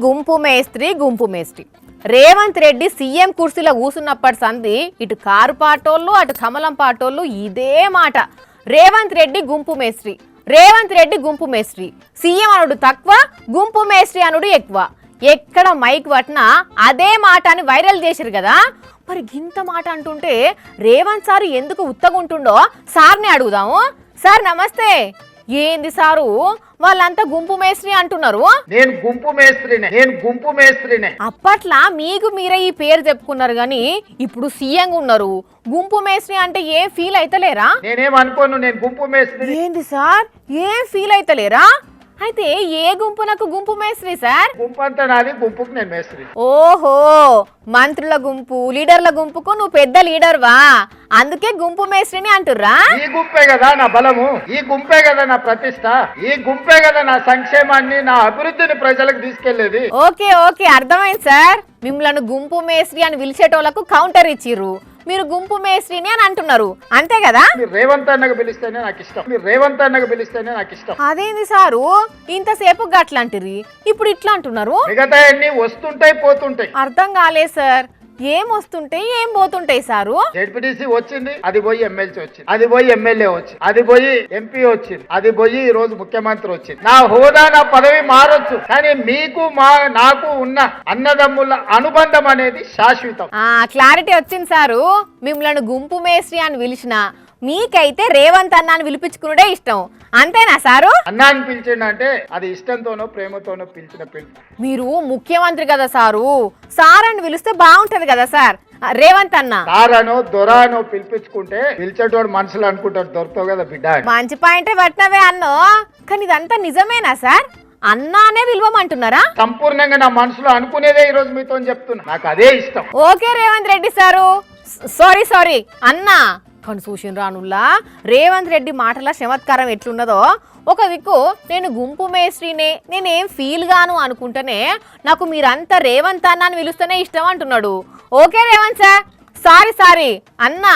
గుంపు మేస్త్రి రేవంత్ రెడ్డి సీఎం కుర్చీలో కూసున్నప్పటి సంది ఇటు కారు పాటోళ్ళు అటు కమలం పాటోళ్ళు ఇదే మాట. రేవంత్ రెడ్డి గుంపు మేస్త్రి సీఎం అనుడు తక్కువ, గుంపు మేస్త్రి అనుడు ఎక్కువ. ఎక్కడ మైక్ పట్టినా అదే మాట అని వైరల్ చేశారు కదా. మరి గింత మాట అంటుంటే రేవంత్ సార్ ఎందుకు ఉత్తగుంటుండో సార్ని అడుగుదాము. సార్ నమస్తే. ఏంది సారు వాళ్ళంతా గుంపు మేస్త్రి అంటున్నారు? నేను గుంపు మేస్త్రినే. అప్పట్లా మీకు మీరే ఈ పేరు చెప్పుకున్నారు గాని ఇప్పుడు సీఎం ఉన్నారు, గుంపు మేస్త్రి అంటే ఏం ఫీల్ అయితలేరా? నేనేం అనుకోను, నేను గుంపు మేస్త్రి. ఏంది సార్ ఏం ఫీల్ అయితలేరా? అయితే ఏ గుంపునకు గుంపు మేస్త్రి సార్? గుంపు అంతా నాది, గుంపుకు నేను మేస్త్రి. ఓహో, మంత్రుల గుంపు లీడర్ల గుంపుకు నువ్వు పెద్ద లీడర్వా, అందుకే గుంపు మేస్త్రిని అంటుర్రా? ఈ గుంపే కదా నా బలము, ఈ గుంపే కదా నా ప్రతిష్ట, ఈ గుంపే కదా నా సంక్షేమాన్ని నా అభివృద్ధిని ప్రజలకు తీసుకెళ్లేది. ఓకే ఓకే అర్థమైంది సార్. మిమ్మల్ని గుంపు మేస్త్రి అని పిలిచేటోళ్లకు కౌంటర్ ఇచ్చిర్రు, మీరు గుంపు మేస్త్రిని అని అంటున్నారు, అంతే కదా? మీరు రేవంత్ అన్నకు పిలిస్తేనే నాకు ఇష్టం. అదేంది సారు ఇంతసేపు గట్లంటిరి, ఇప్పుడు ఇట్లా అంటున్నారు? మిగతా అన్ని వస్తుంటాయి పోతుంటాయి. అర్థం కాలేదు సార్. ఏం వస్తుంటాయి ఏం పోతుంటాయి సారు? జెడ్పీటీసీ వచ్చింది, అది పోయి ఎమ్మెల్సీ వచ్చింది, అది పోయి ఎమ్మెల్యే వచ్చింది, అది పోయి ఎంపీ వచ్చింది, అది పోయి ఈ రోజు ముఖ్యమంత్రి వచ్చింది. నా హోదా నా పదవి మారొచ్చు, కానీ మీకు నాకు ఉన్న అన్నదమ్ముల అనుబంధం అనేది శాశ్వతం. క్లారిటీ వచ్చింది సారు. మిమ్మల్ని గుంపు మేస్త్రి అని పిలిచిన మీకైతే రేవంత్ అన్న అని పిలిపించుకునే ఇష్టం, అంతేనా సారు? అన్నా అని పిలిచిండంటే అది ఇష్టంతోనో ప్రేమతోనో పిలిచిన పిలుపు. మీరు ముఖ్యమంత్రి కదా సారు, సార్ అని పిలిస్తే బాగుంటది కదా సార్. రేవంత్ అన్న సారనో దొరానో పిలిపించుకుంటే పిలిచేటోడు మనసులో అనుకుంటాడు, దొరుకుతావు కదా బిడ్డ. మంచి పాయింటే పట్టినవే అన్నో, కానీ ఇదంతా నిజమేనా సార్? అన్నానే విలువమంటున్నారా? సంపూర్ణంగా నా మనసులో అనుకునేదే ఈ రోజు మీతో చెప్తున్నా, నాకు అదే ఇష్టం. Okay Revanth Reddy sir, sorry అన్నా. కానీ చూసిన రానుల్లా రేవంత్ రెడ్డి మాటల చమత్కారం ఎట్లున్నదో. ఒక దిక్కు నేను గుంపు మేస్త్రినే, నేనేం ఫీల్ గాను అనుకుంటేనే నాకు మీరంతా రేవంత్ అన్న అని పిలుస్తూనే ఇష్టం అంటున్నాడు. ఓకే రేవంత్ సార్, సారీ అన్నా.